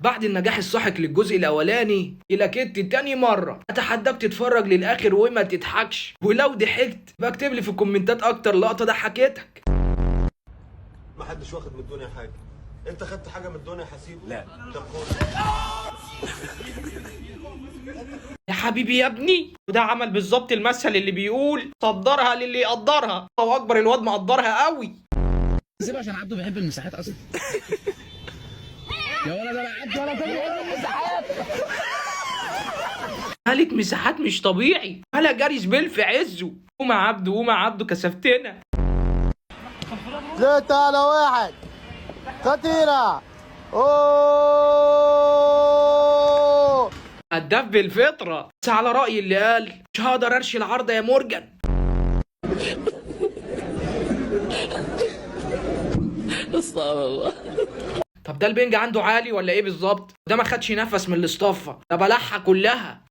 بعد النجاح الساحق للجزء الاولاني الى كت تاني مره اتحداك تتفرج للاخر وما تضحكش، ولو ضحكت بكتب لي في الكومنتات اكتر لقطه ضحكتك. ما حدش واخد من الدنيا حاجه. انت خدت حاجه من الدنيا يا حسيب؟ لا. طب خد. يا حبيبي يا ابني، وده عمل بالظبط المثل اللي بيقول صدرها للي يقدرها. الله اكبر، الواد مقدرها قوي. سيبها عشان عبده بيحب المساحات اصلا. يا ولد انا عبده ولا بيحب المساحات. ملك مساحات مش طبيعي، ولا جاري زبيل في عزه. قوم يا عبده، قوم يا عبده، كسفتنا. 3-1 خطيرة. اوه هداف بالفطره، بس على راي اللي قال مش هقدر ارشي العارضه يا مورجان. استغفر الله. طب ده البنج عنده عالي ولا ايه بالظبط؟ ده ما خدش نفس من الاصطفه، ده بلعها كلها.